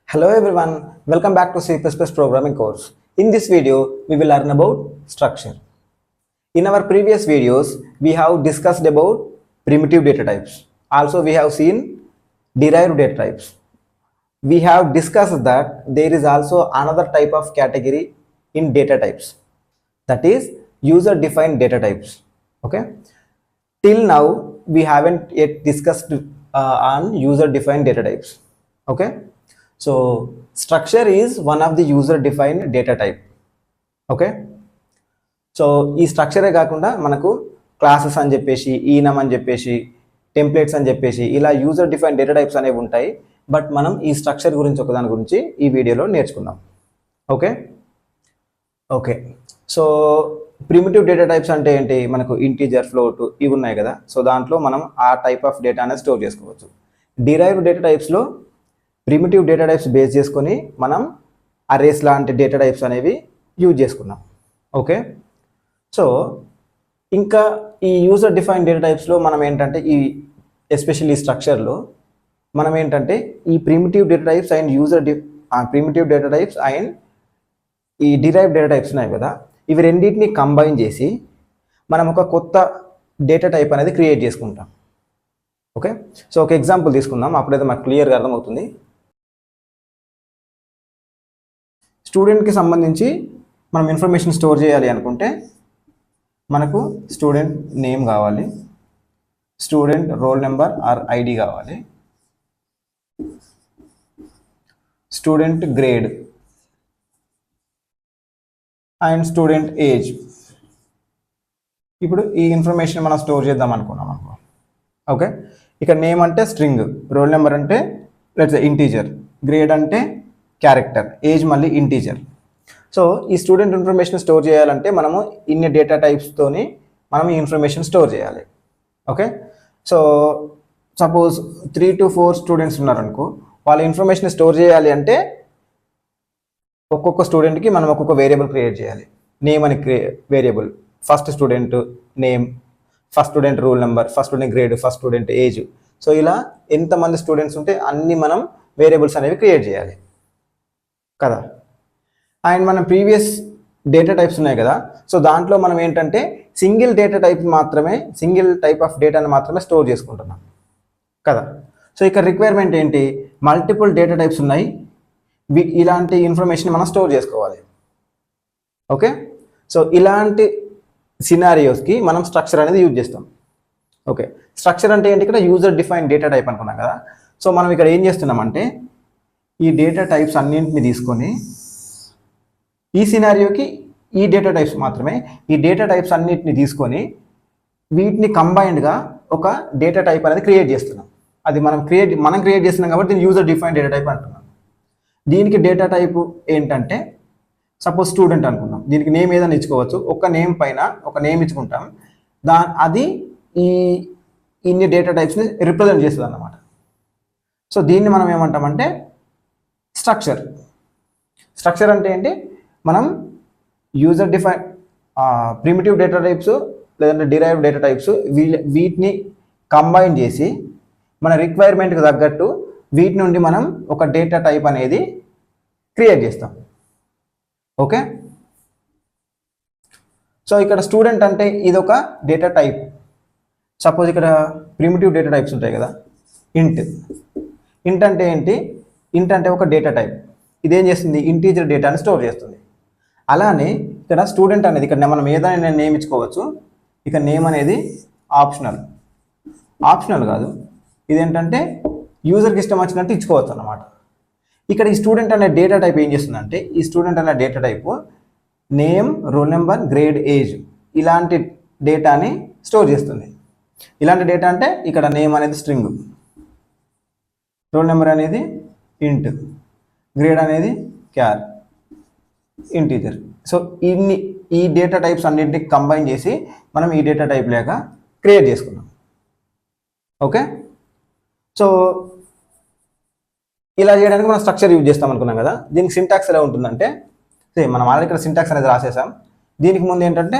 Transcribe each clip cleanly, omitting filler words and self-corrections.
Hello everyone, welcome back to C++ programming course. In this video, we will learn about structure. In our previous videos, we have discussed about primitive data types. Also, we have seen derived data types. We have discussed that there is also another type of category in data types, that is user-defined data types. Okay. Till now, we haven't yet discussed on user-defined data types. Okay. So structure is one of the user defined data type. Okay so ఈ స్ట్రక్చరే కాకుండా మనకు classes అని చెప్పేసి ఈనమ్ అని చెప్పేసి templates అని చెప్పేసి ఇలా యూజర్ డిఫైన్ డేటా టైప్స్ అనేవి ఉంటాయి. బట్ మనం ఈ స్ట్రక్చర్ గురించి ఒకదాని గురించి ఈ వీడియోలో నేర్చుకుందాం. Okay okay so primitive data types అంటే ఏంటి? మనకు ఇంటీజర్, ఫ్లోట్ ఇవి ఉన్నాయి కదా. సో దాంట్లో మనం ఆ టైప్ ఆఫ్ డేటా అనేది స్టోర్ చేసుకోవచ్చు. డిరైవ్డ్ డేటా టైప్స్లో ప్రిమిటివ్ డేటా టైప్స్ బేస్ చేసుకొని మనం అరేస్ లాంటి డేటా టైప్స్ అనేవి యూజ్ చేసుకున్నాం. ఓకే సో ఇంకా ఈ యూజర్ డిఫైన్ డేటా టైప్స్లో మనం ఏంటంటే ఈ ఎస్పెషల్లీ ఈ స్ట్రక్చర్లో మనం ఏంటంటే ఈ primitive data types and primitive data types and ఈ డిరైవ్ డేటా టైప్స్ ఉన్నాయి కదా, ఇవి రెండింటిని కంబైన్ చేసి మనం ఒక కొత్త డేటా టైప్ అనేది క్రియేట్ చేసుకుంటాం. ఓకే సో ఒక ఎగ్జాంపుల్ తీసుకుందాం, అప్పుడైతే మాకు క్లియర్గా అర్థమవుతుంది. స్టూడెంట్కి సంబంధించి మనం ఇన్ఫర్మేషన్ స్టోర్ చేయాలి అనుకుంటే మనకు స్టూడెంట్ నేమ్ కావాలి, student roll number or ID కావాలి, student grade and student age. ఇప్పుడు ఈ ఇన్ఫర్మేషన్ మనం స్టోర్ చేద్దాం అనుకున్నాం అనుకో. ఓకే ఇక్కడ నేమ్ అంటే స్ట్రింగ్, రోల్ నెంబర్ అంటే లెట్స్ ఇంటీజర్, గ్రేడ్ అంటే క్యారెక్టర్, ఏజ్ మళ్ళీ ఇంటీజర్. సో ఈ స్టూడెంట్ ఇన్ఫర్మేషన్ స్టోర్ చేయాలంటే మనము ఇన్ని డేటా టైప్స్తోని మనం ఈ ఇన్ఫర్మేషన్ స్టోర్ చేయాలి. Okay so suppose 3 to 4 students ఉన్నారనుకో, వాళ్ళ ఇన్ఫర్మేషన్ స్టోర్ చేయాలి అంటే ఒక్కొక్క స్టూడెంట్కి మనం ఒక్కొక్క వేరియబుల్ క్రియేట్ చేయాలి. నేమ్ అని variable, first student name, first student roll number, first student grade, first student age. So ఇలా ఎంతమంది స్టూడెంట్స్ ఉంటే అన్ని మనం వేరియబుల్స్ అనేవి క్రియేట్ చేయాలి కదా. అండ్ మనం ప్రీవియస్ డేటా టైప్స్ ఉన్నాయి కదా, సో దాంట్లో మనం ఏంటంటే సింగిల్ డేటా టైప్ మాత్రమే, సింగిల్ టైప్ ఆఫ్ డేటాను మాత్రమే స్టోర్ చేసుకుంటున్నాం కదా. సో ఇక్కడ రిక్వైర్మెంట్ ఏంటి? మల్టిపుల్ డేటా టైప్స్ ఉన్నాయి, ఇలాంటి ఇన్ఫర్మేషన్ మనం స్టోర్ చేసుకోవాలి. ఓకే సో ఇలాంటి సినారియోస్కి మనం స్ట్రక్చర్ అనేది యూజ్ చేస్తాం. ఓకే స్ట్రక్చర్ అంటే ఏంటి? ఇక్కడ యూజర్ డిఫైన్ డేటా టైప్ అనుకున్నాం కదా. సో మనం ఇక్కడ ఏం చేస్తున్నామంటే ఈ డేటా టైప్స్ అన్నింటిని తీసుకొని ఈ సినారియోకి ఈ డేటా టైప్స్ మాత్రమే, ఈ డేటా టైప్స్ అన్నింటిని తీసుకొని వీటిని కంబైన్డ్గా ఒక డేటా టైప్ అనేది క్రియేట్ చేస్తున్నాం. అది మనం క్రియేట్ చేస్తున్నాం కాబట్టి దీన్ని యూజర్ డిఫైన్ డేటా టైప్ అంటున్నాం. దీనికి డేటా టైప్ ఏంటంటే సపోజ్ స్టూడెంట్ అనుకుందాం, దీనికి నేమ్ ఏదైనా ఇచ్చుకోవచ్చు. ఒక నేమ్ పైన ఒక నేమ్ ఇచ్చుకుంటాం, అది ఈ ఇన్ని డేటా టైప్స్ని రిప్రజెంట్ చేస్తుంది అన్నమాట. సో దీన్ని మనం ఏమంటామంటే స్ట్రక్చర్. స్ట్రక్చర్ అంటే ఏంటి? మనం user define primitive data types లేదంటే డిరైవ్డ్ డేటా టైప్స్ వీటిని కంబైన్ చేసి మన రిక్వైర్మెంట్కి తగ్గట్టు వీటి నుండి మనం ఒక డేటా టైప్ అనేది క్రియేట్ చేస్తాం. ఓకే సో ఇక్కడ స్టూడెంట్ అంటే ఇది ఒక డేటా టైప్. సపోజ్ ఇక్కడ ప్రిమిటివ్ డేటా టైప్స్ ఉంటాయి కదా, ఇంట్ అంటే ఏంటి? ఇంట్ అంటే ఒక డేటా టైప్, ఇదేం చేస్తుంది? ఇంటీజర్ డేటాని స్టోర్ చేస్తుంది. అలానే ఇక్కడ స్టూడెంట్ అనేది ఇక్కడ మనం ఏదైనా నేమ్ ఇచ్చుకోవచ్చు. ఇక నేమ్ అనేది ఆప్షనల్ కాదు, ఇదేంటంటే యూజర్కి ఇష్టం వచ్చినట్టు ఇచ్చుకోవచ్చు అన్నమాట. ఇక్కడ ఈ స్టూడెంట్ అనే డేటా టైప్ ఏం చేస్తుందంటే ఈ స్టూడెంట్ అనే data type name, role number, grade, age ఇలాంటి డేటాని స్టోర్ చేస్తుంది. ఇలాంటి డేటా అంటే ఇక్కడ నేమ్ అనేది స్ట్రింగ్, రోల్ నెంబర్ అనేది ఇంట్, గ్రేడ్ అనేది క్యార్, ఇంటీజర్. సో ఈ డేటా టైప్స్ అన్నింటినీ కంబైన్ చేసి మనం ఈ డేటా టైప్ లేక క్రియేట్ చేసుకున్నాం. ఓకే సో ఇలా చేయడానికి మనం స్ట్రక్చర్ యూజ్ చేస్తాం అనుకున్నాం కదా. దీనికి సింటాక్స్ ఎలా ఉంటుందంటే మనం ఆల్రెడీ ఇక్కడ సింటాక్స్ అనేది రాసేసాం. దీనికి ముందు ఏంటంటే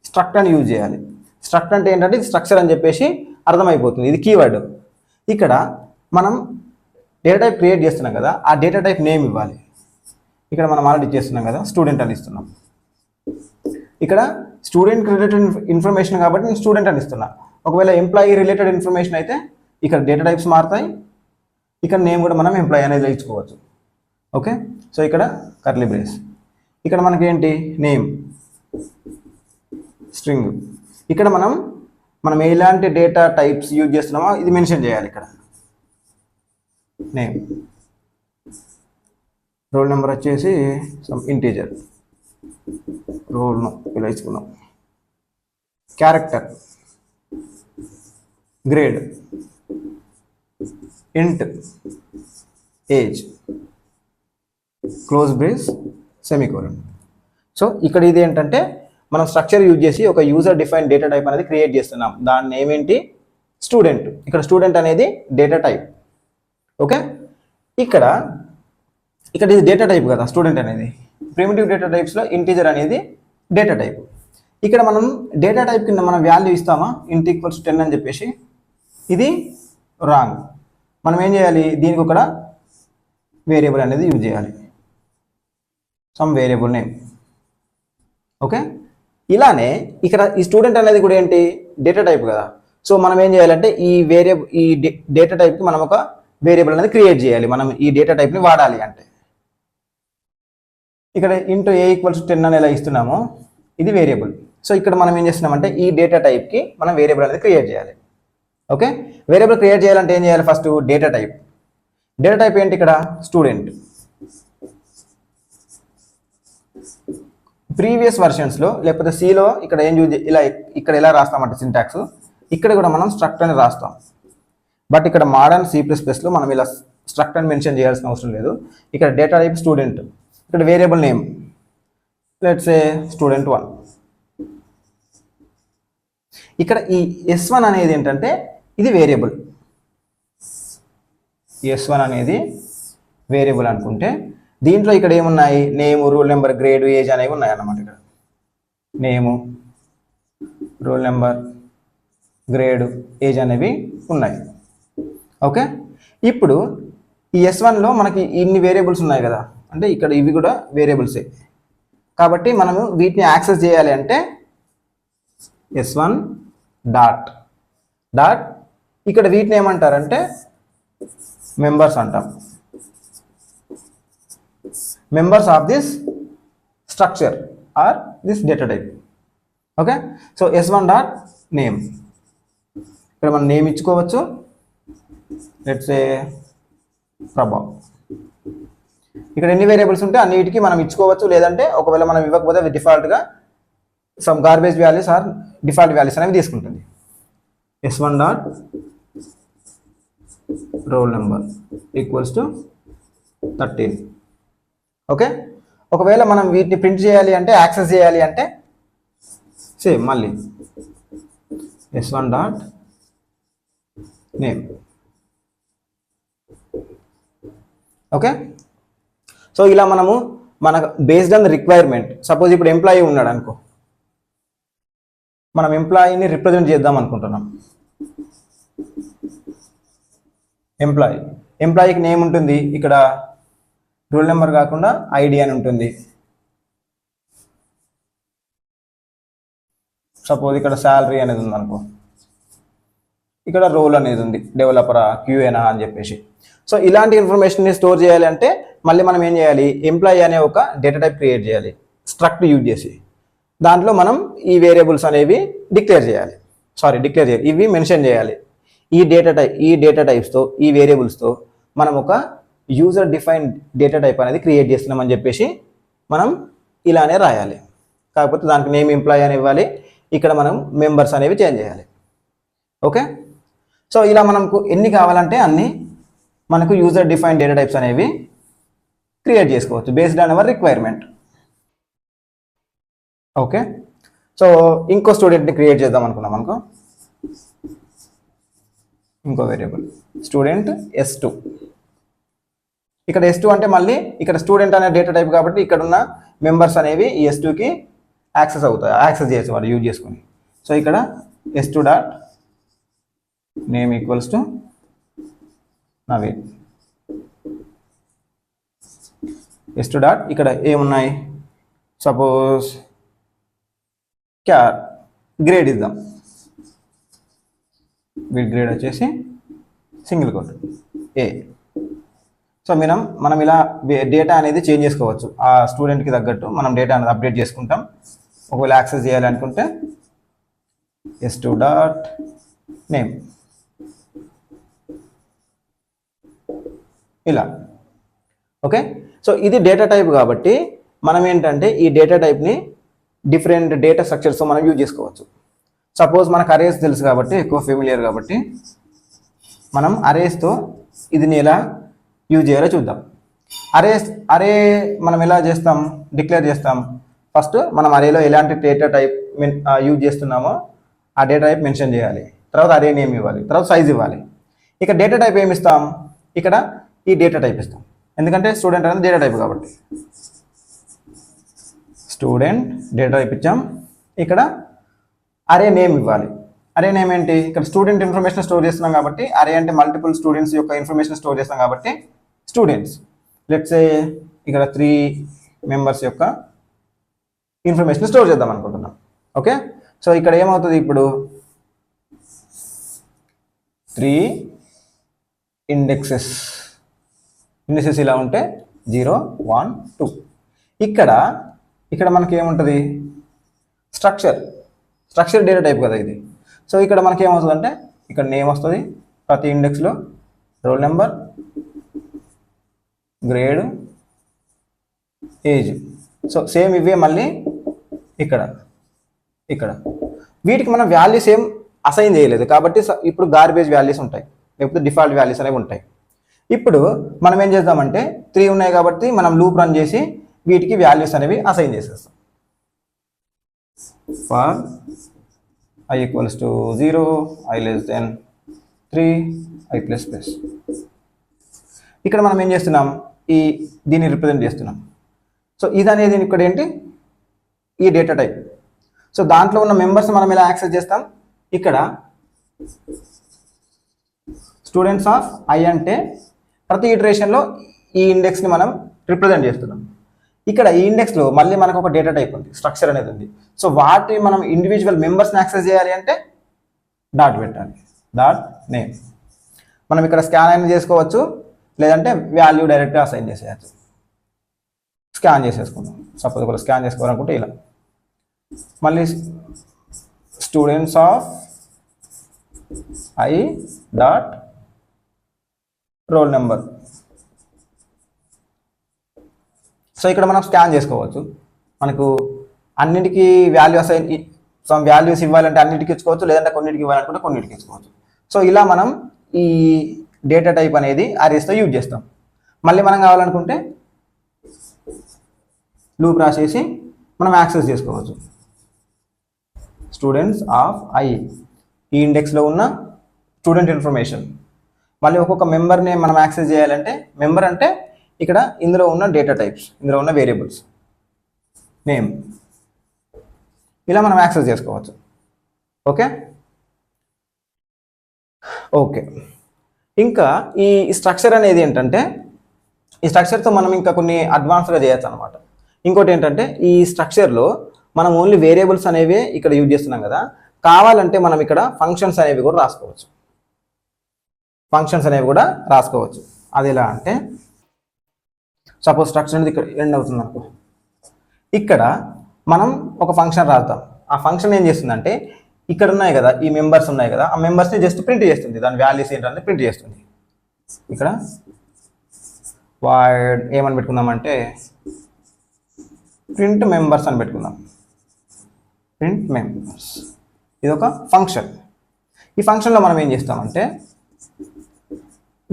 స్ట్రక్ట్ అని యూజ్ చేయాలి. స్ట్రక్ట్ అంటే ఏంటంటే ఇది స్ట్రక్చర్ అని చెప్పేసి అర్థమైపోతుంది, ఇది కీవర్డ్. ఇక్కడ మనం డేటా టైప్ క్రియేట్ చేస్తున్నాం కదా, ఆ డేటా టైప్ నేమ్ ఇవ్వాలి. ఇక్కడ మనం ఆల్రెడీ చేస్తున్నాం కదా, స్టూడెంట్ అని ఇస్తున్నాం. ఇక్కడ స్టూడెంట్ రిలేటెడ్ ఇన్ఫర్మేషన్ కాబట్టి నేను స్టూడెంట్ అని ఇస్తున్నా. ఒకవేళ ఎంప్లాయీ రిలేటెడ్ ఇన్ఫర్మేషన్ అయితే ఇక్కడ డేటా టైప్స్ మారుతాయి, ఇక్కడ నేమ్ కూడా మనం ఎంప్లాయీ అనేది ఇచ్చుకోవచ్చు. ఓకే, సో ఇక్కడ కర్లీ బ్రేస్. ఇక్కడ మనకి ఏంటి, నేమ్ స్ట్రింగ్. ఇక్కడ మనం ఎలాంటి డేటా టైప్స్ యూజ్ చేస్తున్నామో ఇది మెన్షన్ చేయాలి. ఇక్కడ నేమ్, రోల్ నెంబర్ వచ్చేసి సమ్ ఇంటీజర్, రోల్ను ఇలా ఇచ్చుకున్నాం. క్యారెక్టర్, గ్రేడ్, ఇంట్, age, close brace, semicolon. So ఇక్కడ ఇది ఏంటంటే మనం స్ట్రక్చర్ యూజ్ చేసి ఒక యూజర్ డిఫైన్ డేటా టైప్ అనేది క్రియేట్ చేస్తున్నాం. దాని నేమ్ ఏంటి, స్టూడెంట్. ఇక్కడ స్టూడెంట్ అనేది డేటా టైప్. ఓకే, ఇక్కడ ఇది డేటా టైప్ కదా స్టూడెంట్ అనేది. ప్రిమిటివ్ డేటా టైప్స్లో ఇంటీజర్ అనేది డేటా టైప్. ఇక్కడ మనం డేటా టైప్ కింద మనం వాల్యూ ఇస్తామా, ఇంట్ ఈక్వల్స్ 10 అని చెప్పేసి, ఇది రాంగ్. మనం ఏం చేయాలి, దీనికి ఒక వేరియబుల్ అనేది యూజ్ చేయాలి, సమ్ వేరియబుల్ నేమ్. ఓకే, ఇలానే ఇక్కడ ఈ స్టూడెంట్ అనేది కూడా ఏంటి, డేటా టైప్ కదా. సో మనం ఏం చేయాలంటే ఈ డేటా టైప్కి మనం ఒక వేరియబుల్ అనేది క్రియేట్ చేయాలి. మనం ఈ డేటా టైప్ని వాడాలి అంటే ఇక్కడ ఇంటూ ఏ ఈక్వల్స్ 10 అని ఎలా ఇస్తున్నామో ఇది వేరియబుల్. సో ఇక్కడ మనం ఏం చేస్తున్నామంటే ఈ డేటా టైప్కి మనం వేరియబుల్ అనేది క్రియేట్ చేయాలి. ఓకే, వేరియబుల్ క్రియేట్ చేయాలంటే ఏం చేయాలి, first data type. Data type ఏంటి, ఇక్కడ స్టూడెంట్. ప్రీవియస్ వర్షన్స్లో లేకపోతే సిలో ఇక్కడ ఏం యూజ్ ఇక్కడ ఎలా రాస్తామంటే సింటాక్స్, ఇక్కడ కూడా మనం స్ట్రక్ట్ అని రాస్తాం. బట్ ఇక్కడ మోడర్న్ C++లో మనం ఇలా స్ట్రక్ట్ అని మెన్షన్ చేయాల్సిన అవసరం లేదు. ఇక్కడ డేటా టైప్ స్టూడెంట్, ఇక్కడ variable name let's say student1. ఇక్కడ ఈ S1 అనేది ఏంటంటే ఇది వేరియబుల్. S1 అనేది వేరియబుల్ అనుకుంటే దీంట్లో ఇక్కడ ఏమున్నాయి, name, rule number, grade, age అనేవి ఉన్నాయి అన్నమాట. ఇక్కడ నేము, రోల్ నెంబర్, గ్రేడ్, ఏజ్ అనేవి ఉన్నాయి. ఓకే, ఇప్పుడు ఈ S1లో మనకి ఇన్ని వేరియబుల్స్ ఉన్నాయి కదా, అంటే ఇక్కడ ఇవి కూడా వేరియబుల్సే. కాబట్టి మనము వీటిని యాక్సెస్ చేయాలి అంటే S1 డాట్ ఇక్కడ వీటిని ఏమంటారంటే మెంబర్స్ అంటాం, members of this structure or this data type. Okay, so S1 dot name, ఇక్కడ మనం నేమ్ ఇచ్చుకోవచ్చు, లెట్స్ సే ప్రభావ్. ఇక్కడ ఎన్ని వేరియబుల్స్ ఉంటే అన్నిటికీ మనం ఇచ్చుకోవచ్చు, లేదంటే ఒకవేళ మనం ఇవ్వకపోతే అది డిఫాల్ట్గా some garbage values or default values అనేవి తీసుకుంటుంది. S1 dot roll number equals to 13. Okay, ఒకవేళ మనం వీటిని ప్రింట్ చేయాలి అంటే, యాక్సెస్ చేయాలి అంటే సేమ్ మళ్ళీ S1 dot name. Okay, so ఇలా మనము based on the requirement, suppose ఇప్పుడు ఎంప్లాయీ ఉన్నాడు అనుకో, మనం ఎంప్లాయీని రిప్రజెంట్ చేద్దాం అనుకుంటున్నాం. ఎంప్లాయీకి నేమ్ ఉంటుంది, ఇక్కడ రోల్ నెంబర్ కాకుండా ఐడి అని ఉంటుంది. సపోజ్ ఇక్కడ శాలరీ అనేది ఉంది అనుకో, ఇక్కడ రోల్ అనేది ఉంది, డెవలపరా, క్యూఏనా అని చెప్పేసి. సో ఇలాంటి ఇన్ఫర్మేషన్ని స్టోర్ చేయాలి అంటే మళ్ళీ మనం ఏం చేయాలి, ఎంప్లాయీ అనే ఒక డేటా టైప్ క్రియేట్ చేయాలి స్ట్రక్ట్ యూజ్ చేసి. దాంట్లో మనం ఈ వేరియబుల్స్ అనేవి డిక్లేర్ చేయాలి, ఇవి మెన్షన్ చేయాలి. ఈ డేటా టైప్స్తో, ఈ వేరియబుల్స్తో మనం ఒక యూజర్ డిఫైన్డ్ డేటా టైప్ అనేది క్రియేట్ చేస్తున్నామని చెప్పేసి మనం ఇలానే రాయాలి. కాకపోతే దానికి నేమ్ ఎంప్లాయీ అని ఇవ్వాలి, ఇక్కడ మనం మెంబర్స్ అనేవి చేంజ్ చేయాలి. ఓకే, సో ఇలా మనకు ఎన్ని కావాలంటే అన్ని మనకు యూజర్ డిఫైన్డ్ డేటా టైప్స్ అనేవి క్రియేట్ చేసుకోవచ్చు based on hour requirement. Okay, so ఇంకో స్టూడెంట్ని క్రియేట్ చేద్దాం అనుకున్నాం అనుకో, ఇంకో వేరియబుల్ స్టూడెంట్ S2. ఇక్కడ S2 అంటే మళ్ళీ ఇక్కడ స్టూడెంట్ అనే డేటా టైప్ కాబట్టి ఇక్కడ ఉన్న మెంబర్స్ అనేవి ఈ S2కి యాక్సెస్ చేయొచ్చు వాడు యూజ్ చేసుకొని. సో ఇక్కడ S2 dot name equals to Naveen. s2 dot ఇక్కడ ఏమున్నాయి, సపోజ్ గ్రేడ్ ఇద్దాం, వీడి గ్రేడ్ వచ్చేసి సింగిల్ కోట్ ఏ. సో మనం ఇలా డేటా అనేది చేంజ్ చేసుకోవచ్చు, ఆ స్టూడెంట్కి తగ్గట్టు మనం డేటా అనేది అప్డేట్ చేసుకుంటాం. ఒకవేళ యాక్సెస్ చేయాలి అనుకుంటే s2 డాట్ నేమ్ ఇలా. ఓకే, సో ఇది డేటా టైప్ కాబట్టి మనం ఏంటంటే ఈ డేటా టైప్ని డిఫరెంట్ డేటా స్ట్రక్చర్స్తో మనం యూజ్ చేసుకోవచ్చు. సపోజ్ మనకు అరేస్ తెలుసు కాబట్టి, ఎక్కువ ఫెమిలియర్ కాబట్టి మనం అరేస్తో ఇది ఎలా యూజ్ చేయాలో చూద్దాం. అరే మనం ఎలా చేస్తాం, డిక్లేర్ చేస్తాం. ఫస్ట్ మనం అరేలో ఎలాంటి డేటా టైప్ యూజ్ చేస్తున్నామో ఆ డేటా టైప్ మెన్షన్ చేయాలి, తర్వాత అరే నేమ్ ఇవ్వాలి, తర్వాత సైజ్ ఇవ్వాలి. ఇక డేటా టైప్ ఏమి ఇస్తాం, ఇక్కడ ఈ డేటా టైప్ ఇస్తాం, ఎందుకంటే స్టూడెంట్ అనేది డేటా టైప్ కాబట్టి. స్టూడెంట్ డేటా టైప్ ఇచ్చాం. ఇక్కడ అరే నేమ్ ఇవ్వాలి. అరే నేమ్ ఏంటి, ఇక్కడ స్టూడెంట్ ఇన్ఫర్మేషన్ స్టోర్ చేస్తున్నాం కాబట్టి, అరే అంటే మల్టిపుల్ స్టూడెంట్స్ యొక్క ఇన్ఫర్మేషన్ స్టోర్ చేస్తాం కాబట్టి స్టూడెంట్స్. లెట్స్ సే ఇక్కడ 3 మెంబర్స్ యొక్క ఇన్ఫర్మేషన్ స్టోర్ చేద్దాం అనుకుంటున్నాం. ఓకే, సో ఇక్కడ ఏమవుతుంది, ఇప్పుడు 3 ఇండెక్సెస్ ఇలా ఉంటే 0, 1, 2. ఇక్కడ మనకి ఏముంటుంది, స్ట్రక్చర్ డేటా టైప్ కదా ఇది. సో ఇక్కడ మనకి ఏమవుతుంది అంటే ఇక్కడ నేమ్ వస్తుంది, ప్రతి ఇండెక్స్లో roll number, grade, age. So same ఇవే మళ్ళీ ఇక్కడ వీటికి మనం వాల్యూస్ ఏం అసైన్ చేయలేదు కాబట్టి ఇప్పుడు గార్బేజ్ వాల్యూస్ ఉంటాయి, లేకపోతే డిఫాల్ట్ వాల్యూస్ అనేవి ఉంటాయి. ఇప్పుడు మనం ఏం చేద్దామంటే 3 ఉన్నాయి కాబట్టి మనం లూప్ రన్ చేసి వీటికి వాల్యూస్ అనేవి అసైన్ చేసేస్తాం. For i equals to 0, i less than 3, i plus plus. ఇక్కడ మనం ఏం చేస్తున్నాం, దీన్ని రిప్రజెంట్ చేస్తున్నాం. సో ఇది అనేది ఇక్కడ ఏంటి, ఈ డేటా టైప్. సో దాంట్లో ఉన్న మెంబర్స్ మనం ఎలా యాక్సెస్ చేస్తాం, ఇక్కడ స్టూడెంట్స్ ఆఫ్ i అంటే ప్రతి ఇటరేషన్లో ఈ ఇండెక్స్ని మనం రిప్రజెంట్ చేస్తున్నాం. ఇక్కడ ఈ ఇండెక్స్లో మళ్ళీ మనకు ఒక డేటా టైప్ ఉంది, స్ట్రక్చర్ అనేది ఉంది. సో వాటి మనం ఇండివిజువల్ మెంబర్స్ని యాక్సెస్ చేయాలి అంటే డాట్ పెట్టాలి, డాట్ నేమ్. మనం ఇక్కడ స్కాన్ అయినా చేసుకోవచ్చు, లేదంటే వాల్యూ డైరెక్ట్గా అసైన్ చేసేయచ్చు. స్కాన్ చేసేసుకుందాం. సపోజ్ ఒకవేళ స్కాన్ చేసుకోవాలనుకుంటే ఇలా మళ్ళీ students of i dot roll number. So ఇక్కడ మనం స్కాన్ చేసుకోవచ్చు. మనకు అన్నిటికీ వాల్యూ అసైన్ సమ్ వాల్యూస్ ఇవ్వాలంటే అన్నిటికీ ఇచ్చుకోవచ్చు, లేదంటే కొన్నిటికి ఇవ్వాలనుకుంటే కొన్నిటికి ఇచ్చుకోవచ్చు. సో ఇలా మనం ఈ డేటా టైప్ అనేది అరేస్తో యూజ్ చేస్తాం. మళ్ళీ మనం కావాలనుకుంటే లూప్ రాసేసి మనం యాక్సెస్ చేసుకోవచ్చు. స్టూడెంట్స్ ఆఫ్ i ఈ ఇండెక్స్లో ఉన్న స్టూడెంట్ ఇన్ఫర్మేషన్. మళ్ళీ ఒక్కొక్క మెంబర్ని మనం యాక్సెస్ చేయాలంటే మెంబర్ అంటే ఇక్కడ ఇందులో ఉన్న డేటా టైప్స్, ఇందులో ఉన్న వేరియబుల్స్, నేమ్, ఇలా మనం యాక్సెస్ చేసుకోవచ్చు. ఓకే, ఇంకా ఈ స్ట్రక్చర్ అనేది ఏంటంటే ఈ స్ట్రక్చర్తో మనం ఇంకా కొన్ని అడ్వాన్స్గా చేయొచ్చు అనమాట. ఇంకోటి ఏంటంటే ఈ స్ట్రక్చర్లో మనం ఓన్లీ వేరియబుల్స్ అనేవి ఇక్కడ యూజ్ చేస్తున్నాం కదా, కావాలంటే మనం ఇక్కడ ఫంక్షన్స్ అనేవి కూడా రాసుకోవచ్చు. అది ఎలా అంటే సపోజ్ స్ట్రక్చర్ అనేది ఇక్కడ ఎండ్ అవుతుంది అనుకో, ఇక్కడ మనం ఒక ఫంక్షన్ రాద్దాం. ఆ ఫంక్షన్ ఏం చేస్తుందంటే ఇక్కడ ఉన్నాయి కదా, ఈ మెంబర్స్ ఉన్నాయి కదా, ఆ మెంబర్స్ని జస్ట్ ప్రింట్ చేస్తుంది. దాని వాల్యూస్ ఏంటంటే ప్రింట్ చేస్తుంది. ఇక్కడ వాయిడ్ ఏమని పెట్టుకుందామంటే ప్రింట్ మెంబర్స్ అని పెట్టుకుందాం. ప్రింట్ మెంబర్స్ ఇది ఒక ఫంక్షన్. ఈ ఫంక్షన్లో మనం ఏం చేస్తామంటే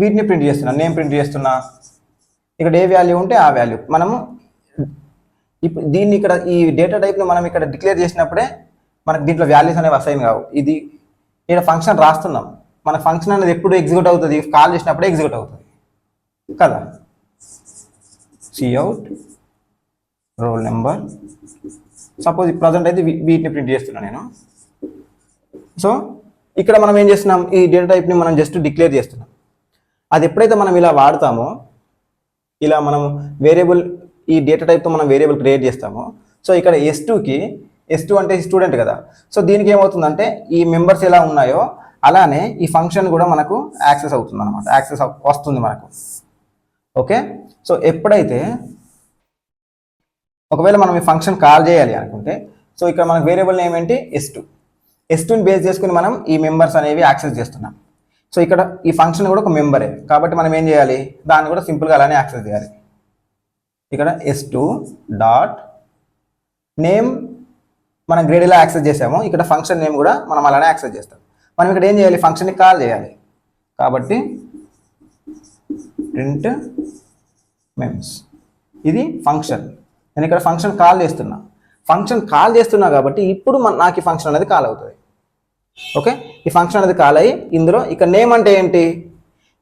వీటిని ప్రింట్ చేస్తున్నా, నేమ్ ప్రింట్ చేస్తున్నా, ఇక్కడ ఏ వాల్యూ ఉంటే ఆ వాల్యూ మనము ఇప్పుడు దీన్ని ఇక్కడ ఈ డేటా టైప్ని మనం ఇక్కడ డిక్లేర్ చేసినప్పుడే మనకు దీంట్లో వాల్యూస్ అనేవి అసైన్ కావు. ఇది ఇక్కడ ఫంక్షన్ రాస్తున్నాం, మన ఫంక్షన్ అనేది ఎప్పుడు ఎగ్జిక్యూట్ అవుతుంది, కాల్ చేసినప్పుడే ఎగ్జిక్యూట్ అవుతుంది కదా. Cout roll number, suppose present అయితే వీటిని ప్రింట్ చేస్తున్నాను నేను. సో ఇక్కడ మనం ఏం చేస్తున్నాం, ఈ డేటా టైప్ని మనం జస్ట్ డిక్లేర్ చేస్తున్నాం. అది ఎప్పుడైతే మనం ఇలా వాడతామో, ఇలా మనం వేరియబుల్ ఈ డేటా టైప్తో మనం వేరియబుల్ క్రియేట్ చేస్తామో, సో ఇక్కడ ఎస్ టూ అంటే స్టూడెంట్ కదా, సో దీనికి ఏమవుతుందంటే ఈ మెంబర్స్ ఎలా ఉన్నాయో అలానే ఈ ఫంక్షన్ కూడా మనకు యాక్సెస్ అవుతుంది అనమాట, యాక్సెస్ వస్తుంది మనకు. ఓకే, సో ఎప్పుడైతే ఒకవేళ మనం ఈ ఫంక్షన్ కాల్ చేయాలి అనుకుంటే, సో ఇక్కడ మనకు వేరియబుల్ నేమ్ ఏంటి, ఎస్2ని బేస్ చేసుకుని మనం ఈ మెంబర్స్ అనేవి యాక్సెస్ చేస్తున్నాం. సో ఇక్కడ ఈ ఫంక్షన్ కూడా ఒక మెంబరే కాబట్టి మనం ఏం చేయాలి, దాన్ని కూడా సింపుల్గా అలానే యాక్సెస్ చేయాలి. ఇక్కడ ఎస్2 డాట్ నేమ్ మనం గ్రేడ్ ఎలా యాక్సెస్ చేసామో ఇక్కడ ఫంక్షన్ నేమ్ కూడా మనం అలానే యాక్సెస్ చేస్తాం. మనం ఇక్కడ ఏం చేయాలి, ఫంక్షన్ని కాల్ చేయాలి. కాబట్టి ప్రింట్ మెమ్స్ ఇది ఫంక్షన్. నేను ఇక్కడ ఫంక్షన్ కాల్ చేస్తున్నా కాబట్టి ఇప్పుడు నాకు ఈ ఫంక్షన్ అనేది కాల్ అవుతుంది. ఓకే, ఈ ఫంక్షన్ అనేది కాల్ అయ్యి ఇందులో ఇక్కడ నేమ్ అంటే ఏంటి,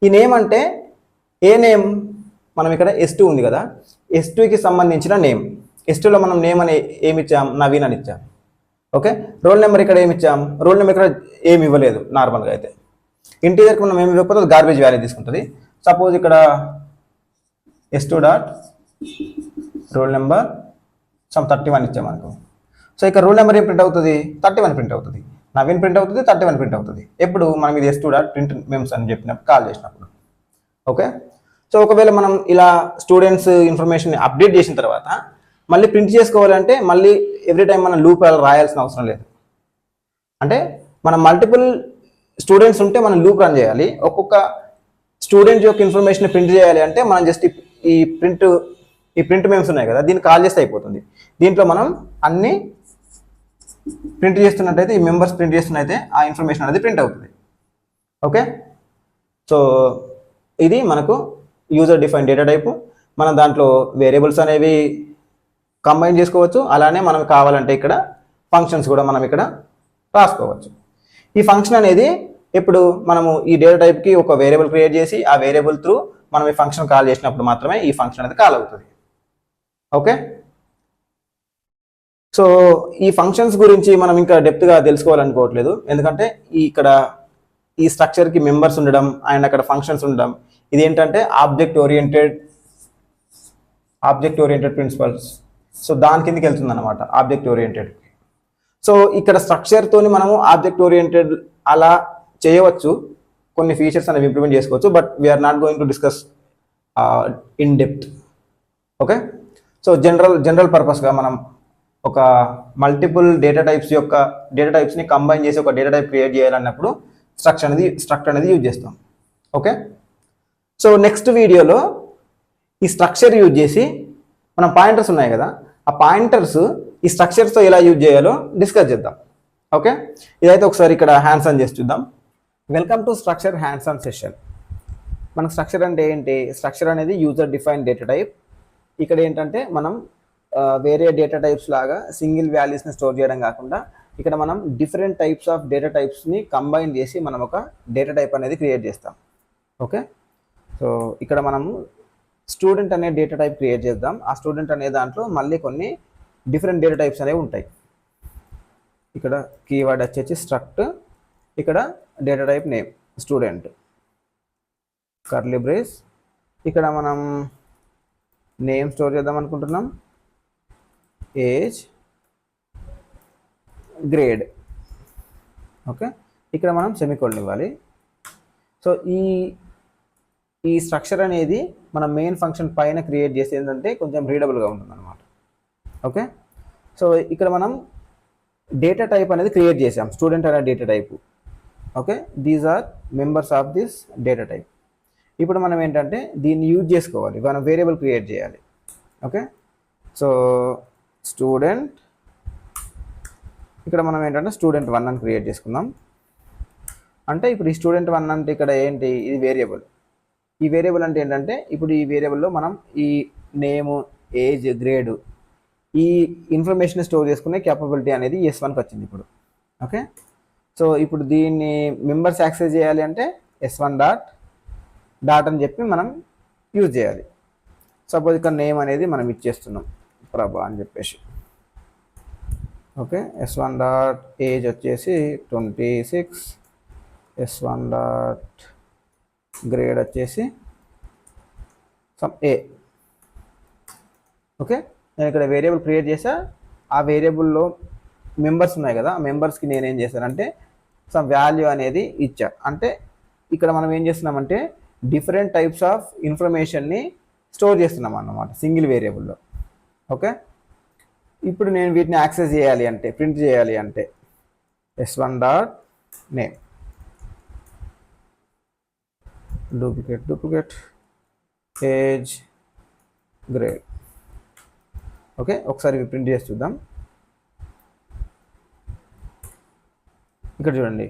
ఈ నేమ్ అంటే ఏ నేమ్, మనం ఇక్కడ ఎస్2 ఉంది కదా, ఎస్2కి సంబంధించిన నేమ్. ఎస్2లో మనం నేమ్ అని ఏమి ఇచ్చాం, నవీన్ అని ఇచ్చాం. ఓకే, రోల్ నెంబర్ ఇక్కడ ఏమి ఇచ్చాం, రోల్ నెంబర్ ఇక్కడ ఏమి ఇవ్వలేదు. నార్మల్గా అయితే ఇంటీజర్కి మనం ఏమి ఇవ్వకపోతే గార్బేజ్ వాల్యూ తీసుకుంటుంది. సపోజ్ ఇక్కడ ఎస్2 డాట్ రోల్ నెంబర్ సమ్ 31 ఇచ్చాం అనుకో. సో ఇక్కడ రోల్ నెంబర్ ఏం ప్రింట్ అవుతుంది, 31 ప్రింట్ అవుతుంది, నవీన్ ప్రింట్ అవుతుంది, 31 ప్రింట్ అవుతుంది. ఎప్పుడు మనం ఇది ఎస్2 డాట్ ప్రింట్ మెమ్స్ అని చెప్పినప్పుడు కాల్ చేసినప్పుడు. ఓకే, సో ఒకవేళ మనం ఇలా స్టూడెంట్స్ ఇన్ఫర్మేషన్ అప్డేట్ చేసిన తర్వాత మళ్ళీ ప్రింట్ చేసుకోవాలంటే మళ్ళీ ఎవ్రీ టైం మనం లూప్ రాయాల్సిన అవసరం లేదు. అంటే మనం మల్టిపుల్ స్టూడెంట్స్ ఉంటే మనం లూప్ రన్ చేయాలి. ఒక్కొక్క స్టూడెంట్ యొక్క ఇన్ఫర్మేషన్ ప్రింట్ చేయాలి అంటే మనం జస్ట్ ఈ ప్రింట్ మెమ్స్ ఉన్నాయి కదా, దీన్ని కాల్ చేస్తే అయిపోతుంది. దీంట్లో మనం అన్ని ప్రింట్ చేస్తున్నట్టయితే, ఈ మెంబర్స్ ప్రింట్ చేస్తున్నట్టయితే ఆ ఇన్ఫర్మేషన్ అనేది ప్రింట్ అవుతుంది. ఓకే, సో ఇది మనకు యూజర్ డిఫైన్ డేటా టైపు. మనం దాంట్లో వేరియబుల్స్ అనేవి కంబైన్ చేసుకోవచ్చు, అలానే మనం కావాలంటే ఇక్కడ ఫంక్షన్స్ కూడా మనం ఇక్కడ రాసుకోవచ్చు. ఈ ఫంక్షన్ అనేది ఇప్పుడు మనము ఈ డేటా టైప్కి ఒక వేరియబుల్ క్రియేట్ చేసి ఆ వేరియబుల్ త్రూ మనం ఈ ఫంక్షన్ కాల్ చేసినప్పుడు మాత్రమే ఈ ఫంక్షన్ అనేది కాల్ అవుతుంది. ఓకే, సో ఈ ఫంక్షన్స్ గురించి మనం ఇంకా డెప్త్గా తెలుసుకోవాలనుకోవట్లేదు, ఎందుకంటే ఇక్కడ ఈ స్ట్రక్చర్కి మెంబర్స్ ఉండడం అండ్ అక్కడ ఫంక్షన్స్ ఉండడం, ఇది ఏంటంటే ఆబ్జెక్ట్ ఓరియంటెడ్ ప్రిన్సిపల్స్. సో దాని కిందకి వెళ్తుంది అనమాట ఆబ్జెక్ట్ ఓరియంటెడ్. సో ఇక్కడ స్ట్రక్చర్తోని మనము ఆబ్జెక్ట్ ఓరియంటెడ్ అలా చేయవచ్చు, కొన్ని ఫీచర్స్ అనేవి ఇంప్లిమెంట్ చేసుకోవచ్చు, but we're not going to discuss in depth. Okay, so general పర్పస్గా మనం ఒక మల్టిపుల్ డేటా టైప్స్ని కంబైన్ చేసి ఒక డేటా టైప్ క్రియేట్ చేయాలన్నప్పుడు స్ట్రక్చర్ అనేది యూజ్ చేస్తాం. ఓకే, సో నెక్స్ట్ వీడియోలో ఈ స్ట్రక్చర్ యూజ్ చేసి మనం పాయింటర్స్ ఉన్నాయి కదా, ఆ పాయింటర్స్ ఈ స్ట్రక్చర్స్తో ఎలా యూజ్ చేయాలో డిస్కస్ చేద్దాం. ఓకే, ఇదైతే ఒకసారి ఇక్కడ హ్యాండ్స్ ఆన్ చేసి చూద్దాం. Welcome to structure hands on session. మనకు స్ట్రక్చర్ అంటే ఏంటి, స్ట్రక్చర్ అనేది యూజర్ డిఫైన్ డేటా టైప్. ఇక్కడ ఏంటంటే మనం వేరే డేటా టైప్స్ లాగా సింగిల్ వాల్యూస్ని స్టోర్ చేయడం కాకుండా ఇక్కడ మనం డిఫరెంట్ టైప్స్ ఆఫ్ డేటా టైప్స్ని కంబైన్ చేసి మనం ఒక డేటా టైప్ అనేది క్రియేట్ చేస్తాం. ఓకే, సో ఇక్కడ మనము స్టూడెంట్ అనే డేటా టైప్ క్రియేట్ చేద్దాం. ఆ స్టూడెంట్ అనే దాంట్లో మళ్ళీ కొన్ని డిఫరెంట్ డేటా టైప్స్ అనేవి ఉంటాయి. ఇక్కడ కీవర్డ్ వచ్చేసి స్ట్రక్ట్, ఇక్కడ data type name student, curly brace, ఇక్కడ మనం నేమ్ స్టోర్ చేద్దాం అనుకుంటున్నాం, ఏజ్, గ్రేడ్. ఓకే, ఇక్కడ మనం సెమికోలన్ ఇవ్వాలి. సో ఈ స్ట్రక్చర్ అనేది మన మెయిన్ ఫంక్షన్ పైన క్రియేట్ చేసి ఏంటంటే కొంచెం రీడబుల్గా ఉంటుంది అనమాట. ఓకే, సో ఇక్కడ మనం డేటా టైప్ అనేది క్రియేట్ చేసాం, స్టూడెంట్ అనే data type. Okay, these are members of this data type. ఇప్పుడు మనం ఏంటంటే దీన్ని యూజ్ చేసుకోవాలి, మనం వేరియబుల్ క్రియేట్ చేయాలి. ఓకే, సో స్టూడెంట్, ఇక్కడ మనం ఏంటంటే స్టూడెంట్1 అని క్రియేట్ చేసుకుందాం. అంటే ఇప్పుడు ఈ స్టూడెంట్1 అంటే ఇక్కడ ఏంటి, ఇది వేరియబుల్. ఈ వేరియబుల్ అంటే ఏంటంటే ఇప్పుడు ఈ వేరియబుల్లో మనం ఈ నేము, ఏజ్, గ్రేడ్ ఈ ఇన్ఫర్మేషన్ స్టోర్ చేసుకునే క్యాపబిలిటీ అనేది S1కి వచ్చింది ఇప్పుడు. ఓకే, సో ఇప్పుడు దీన్ని మెంబర్స్ యాక్సెస్ చేయాలి అంటే S1 డాట్ అని చెప్పి మనం యూజ్ చేయాలి. సపోజ్ ఇక్కడ నేమ్ అనేది మనం ఇచ్చేస్తున్నాం ప్రభా అని చెప్పేసి. ఓకే, S1 డాట్ ఏజ్ వచ్చేసి 26, S1 డాట్ గ్రేడ్ వచ్చేసి సమ్ A. ఓకే, నేను ఇక్కడ వేరియబుల్ క్రియేట్ చేసా. ఆ వేరియబుల్లో మెంబర్స్ ఉన్నాయి కదా, ఆ మెంబర్స్కి నేనేం చేశానంటే సమ్ వాల్యూ అనేది ఇచ్చా. అంటే ఇక్కడ మనం ఏం చేస్తున్నామంటే డిఫరెంట్ టైప్స్ ఆఫ్ ఇన్ఫర్మేషన్ని స్టోర్ చేస్తున్నాం అన్నమాట సింగిల్ వేరియబుల్లో. ఓకే, ఇప్పుడు నేను వీటిని యాక్సెస్ చేయాలి అంటే, ప్రింట్ చేయాలి అంటే s1 dot name, duplicate age grade. Okay, ఒకసారి ప్రింట్ చేసి చూద్దాం. ఇక్కడ చూడండి,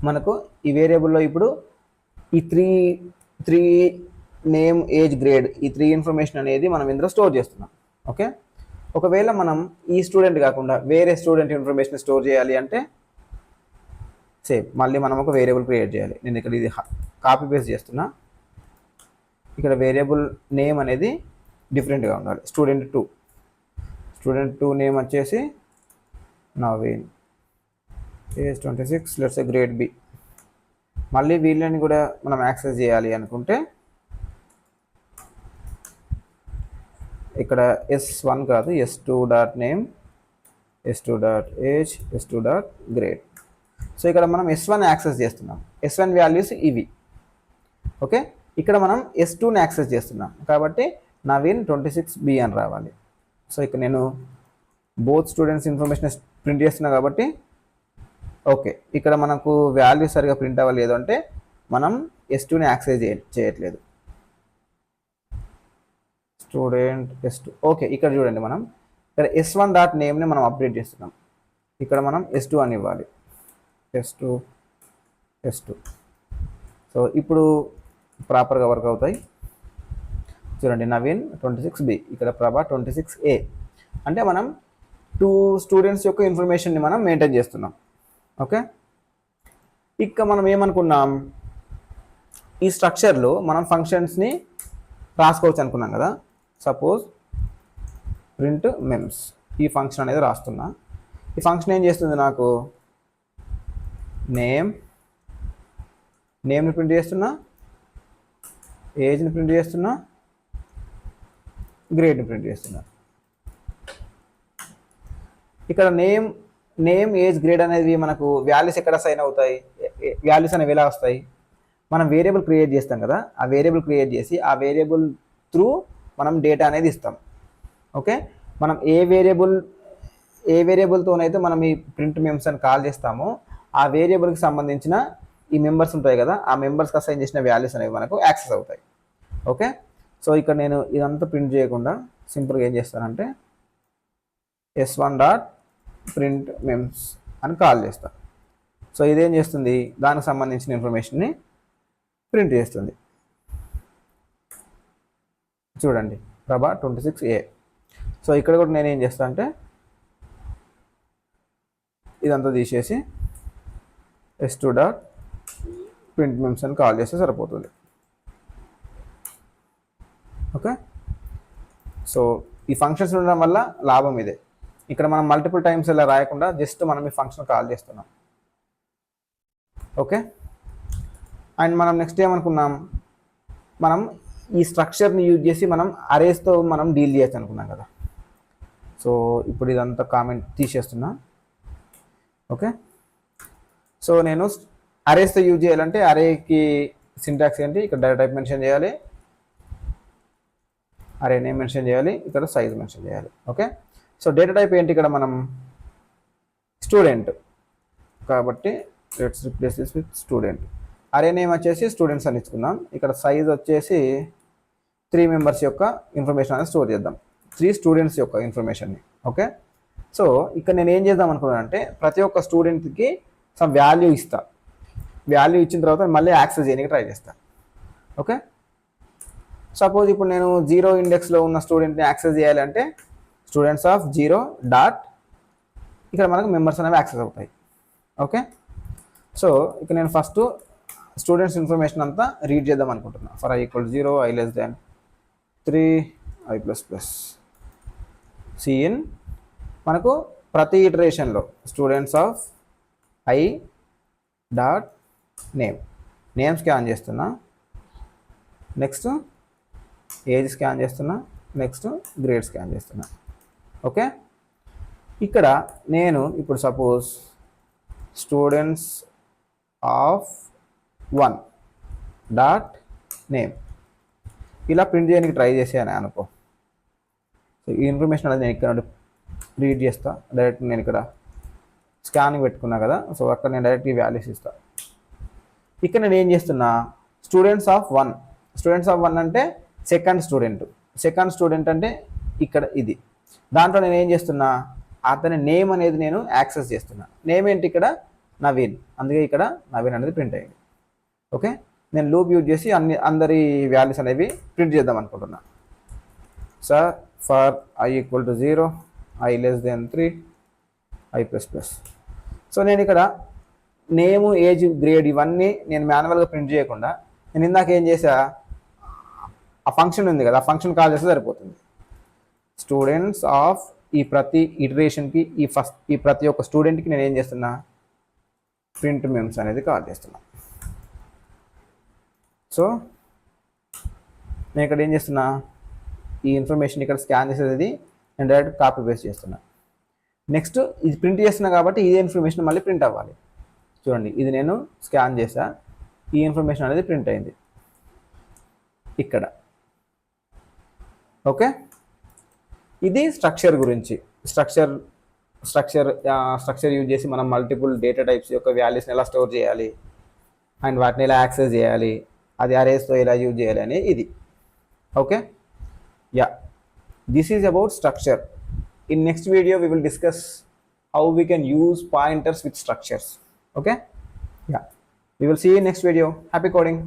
మనకు ఈ వేరియబుల్లో ఇప్పుడు ఈ త్రీ నేమ్ ఏజ్ గ్రేడ్ ఈ 3 ఇన్ఫర్మేషన్ అనేది మనం ఇందులో స్టోర్ చేస్తున్నాం. ఓకే, ఒకవేళ మనం ఈ స్టూడెంట్ కాకుండా వేరే స్టూడెంట్ ఇన్ఫర్మేషన్ స్టోర్ చేయాలి అంటే సేమ్ మళ్ళీ మనం ఒక వేరియబుల్ క్రియేట్ చేయాలి. నేను ఇక్కడ ఇది కాపీ పేస్ట్ చేస్తున్నా. ఇక్కడ వేరియబుల్ నేమ్ అనేది డిఫరెంట్గా ఉండాలి. స్టూడెంట్ 2 నేమ్ వచ్చేసి Naveen, age 26, let's say grade B. మళ్ళీ వీళ్ళని కూడా మనం యాక్సెస్ చేయాలి అనుకుంటే ఇక్కడ s1 కాదు, s2 dot name, s2 dot age, s2 dot grade. So ఇక్కడ మనం s1 యాక్సెస్ చేస్తున్నాం. s1 వాల్యూస్ ఇవి. ఓకే, ఇక్కడ మనం s2ని యాక్సెస్ చేస్తున్నాం కాబట్టి నవీన్ 26B అని రావాలి. సో ఇక్కడ నేను బోత్ స్టూడెంట్స్ ఇన్ఫర్మేషన్ ప్రింట్ చేస్తున్నా కాబట్టి ఓకే, ఇక్కడ మనకు వాల్యూ సరిగా ప్రింట్ అవ్వలేదు అంటే మనం s2ని యాక్సెస్ చేయట్లేదు. Student s2. ఓకే, ఇక్కడ చూడండి, మనం ఇక్కడ s1 డాట్ నేమ్ని మనం అప్డేట్ చేస్తున్నాం. ఇక్కడ మనం s2 అని ఇవ్వాలి. s2. సో ఇప్పుడు ప్రాపర్గా వర్క్ అవుతాయి. చూడండి, నవీన్ 26B, ఇక్కడ ప్రభా 26A. అంటే మనం 2 స్టూడెంట్స్ యొక్క ఇన్ఫర్మేషన్ని మనం మెయింటైన్ చేస్తున్నాం. ఓకే, ఇక మనం ఏమనుకున్నాం, ఈ స్ట్రక్చర్లో మనం ఫంక్షన్స్ని రాసుకోవచ్చు అనుకున్నాం కదా. సపోజ్ ప్రింట్ మెమ్స్, ఈ ఫంక్షన్ అనేది రాస్తున్నా. ఈ ఫంక్షన్ ఏం చేస్తుంది, నాకు నేమ్ని ప్రింట్ చేస్తున్నా, ఏజ్ని ప్రింట్ చేస్తున్నా, గ్రేడ్ని ప్రింట్ చేస్తున్నా. ఇక్కడ నేమ్ ఏజ్ గ్రేడ్ అనేది మనకు వాల్యూస్ ఎక్కడ సైన్ అవుతాయి, వాల్యూస్ అనేవి ఎలా వస్తాయి, మనం వేరియబుల్ క్రియేట్ చేస్తాం కదా. ఆ వేరియబుల్ క్రియేట్ చేసి ఆ వేరియబుల్ త్రూ మనం డేటా అనేది ఇస్తాం. ఓకే, మనం ఏ వేరియబుల్తోనైతే మనం ఈ ప్రింట్ మెమ్స్ అని కాల్ చేస్తామో ఆ వేరియబుల్కి సంబంధించిన ఈ మెంబర్స్ ఉంటాయి కదా, ఆ మెంబర్స్కి అసైన్ చేసిన వాల్యూస్ అనేవి మనకు యాక్సెస్ అవుతాయి. ఓకే, సో ఇక్కడ నేను ఇదంతా ప్రింట్ చేయకుండా సింపుల్గా ఏం చేస్తానంటే s1 డాట్ ప్రింట్ మెమ్స్ అని కాల్ చేస్తాను. సో ఇదేం చేస్తుంది, దానికి సంబంధించిన ఇన్ఫర్మేషన్ని ప్రింట్ చేస్తుంది. చూడండి, ప్రభా 26A. సో ఇక్కడ కూడా నేను ఏం చేస్తాను అంటే ఇదంతా తీసేసి s2 డాట్ ప్రింట్ మెమ్స్ అని కాల్ చేస్తే సరిపోతుంది. ఓకే, సో ఈ ఫంక్షన్స్ ఉండడం వల్ల లాభం ఇదే. ఇక్కడ మనం మల్టిపుల్ టైమ్స్ ఇలా రాయకుండా జస్ట్ మనం ఈ ఫంక్షన్ కాల్ చేస్తున్నాం. ఓకే, అండ్ మనం నెక్స్ట్ ఏమనుకున్నాం, మనం ఈ స్ట్రక్చర్ని యూజ్ చేసి మనం అరేస్తో మనం డీల్ చేయొచ్చు అనుకున్నాం కదా. సో ఇప్పుడు ఇదంతా కామెంట్ తీసేస్తున్నా. ఓకే, సో నేను అరేస్తో యూజ్ చేయాలంటే అరేకి సింటాక్స్ ఏంటి, ఇక్కడ డేటా టైప్ మెన్షన్ చేయాలి, అరే నేమ్ మెన్షన్ చేయాలి, ఇక్కడ సైజ్ మెన్షన్ చేయాలి. ఓకే, సో డేటా టైప్ ఏంటి, ఇక్కడ మనం స్టూడెంట్ కాబట్టి let's replace this with student. అరే నేమ్ వచ్చేసి స్టూడెంట్స్ అని ఇచ్చుకుందాం. ఇక్కడ సైజ్ వచ్చేసి 3 మెంబర్స్ యొక్క ఇన్ఫర్మేషన్ అనేది స్టోర్ చేద్దాం, 3 స్టూడెంట్స్ యొక్క ఇన్ఫర్మేషన్ని. ఓకే, సో ఇక్కడ నేను ఏం చేద్దాం అనుకున్నానంటే ప్రతి ఒక్క స్టూడెంట్కి సమ్ వాల్యూ ఇస్తా. వాల్యూ ఇచ్చిన తర్వాత మళ్ళీ యాక్సెస్ చేయడానికి ట్రై చేస్తా. ఓకే, సపోజ్ ఇప్పుడు నేను 0 ఇండెక్స్లో ఉన్న స్టూడెంట్ని యాక్సెస్ చేయాలంటే స్టూడెంట్స్ ఆఫ్ 0 డాట్, ఇక్కడ మనకు మెంబర్స్ అనేవి యాక్సెస్ అవుతాయి. ఓకే, సో ఇక్కడ నేను ఫస్ట్ స్టూడెంట్స్ ఇన్ఫర్మేషన్ అంతా రీడ్ చేద్దాం అనుకుంటున్నా. For i = 0, i <3, i++. Cin మనకు ప్రతి ఇటరేషన్లో students of i dot name scan చేస్తున్నా, నెక్స్ట్ ఏజ్ స్కాన్ చేస్తున్నా, నెక్స్ట్ గ్రేడ్ స్కాన్ చేస్తున్నా. ఓకే, ఇక్కడ నేను ఇప్పుడు suppose students of 1 dot name ఇలా ప్రింట్ చేయడానికి ట్రై చేసాను అనుకో. సో ఈ ఇన్ఫర్మేషన్ అనేది నేను ఇక్కడ రీడ్ చేస్తా. డైరెక్ట్ నేను ఇక్కడ స్కానింగ్ పెట్టుకున్నా కదా, సో అక్కడ నేను డైరెక్ట్ ఈ వాల్యూస్ ఇస్తా. ఇక్కడ నేను ఏం చేస్తున్నా, స్టూడెంట్స్ ఆఫ్ 1 అంటే సెకండ్ స్టూడెంట్ అంటే ఇక్కడ ఇది. దాంట్లో నేను ఏం చేస్తున్నా, అతని నేమ్ అనేది నేను యాక్సెస్ చేస్తున్నా. నేమ్ ఏంటి ఇక్కడ, నవీన్, అందుకే ఇక్కడ నవీన్ అనేది ప్రింట్ అయ్యింది. ఓకే, నేను లూప్ యూజ్ చేసి అందరి వాల్యూస్ అనేవి ప్రింట్ చేద్దాం అనుకుంటున్నా. Sir for i equal to 0, i less than 3, i++. So నేను ఇక్కడ నేము, ఏజ్, గ్రేడ్ ఇవన్నీ నేను మాన్యువల్గా ప్రింట్ చేయకుండా నేను ఇందాక ఏం చేసా, ఆ ఫంక్షన్ ఉంది కదా, ఆ ఫంక్షన్ కాల్ చేస్తే సరిపోతుంది. స్టూడెంట్స్ ఆఫ్ ఈ ప్రతి ఇటరేషన్కి ఈ ప్రతి ఒక్క స్టూడెంట్కి నేను ఏం చేస్తున్నా, ప్రింట్ మెమ్స్ అనేది కాల్ చేస్తున్నా. సో నేను ఇక్కడ ఏం చేస్తున్నా, ఈ ఇన్ఫర్మేషన్ ఇక్కడ స్కాన్ చేసేది నేను డైరెక్ట్ కాపీ పేస్ట్ చేస్తున్నా. నెక్స్ట్ ఇది ప్రింట్ చేస్తున్నా కాబట్టి ఇదే ఇన్ఫర్మేషన్ మళ్ళీ ప్రింట్ అవ్వాలి. చూడండి, ఇది నేను స్కాన్ చేసా, ఈ ఇన్ఫర్మేషన్ అనేది ప్రింట్ అయింది ఇక్కడ. ఓకే, ఇది స్ట్రక్చర్ గురించి. స్ట్రక్చర్ యూజ్ చేసి మనం మల్టిపుల్ డేటా టైప్స్ యొక్క వాల్యూస్ని ఎలా స్టోర్ చేయాలి అండ్ వాటిని ఎలా యాక్సెస్ చేయాలి, అది అరేస్తో ఎలా యూజ్ చేయాలి అని ఇది. Okay, yeah, this is about structure. In next video we will discuss how we can use pointers with structures. Okay, yeah, we will see you in next video. Happy coding.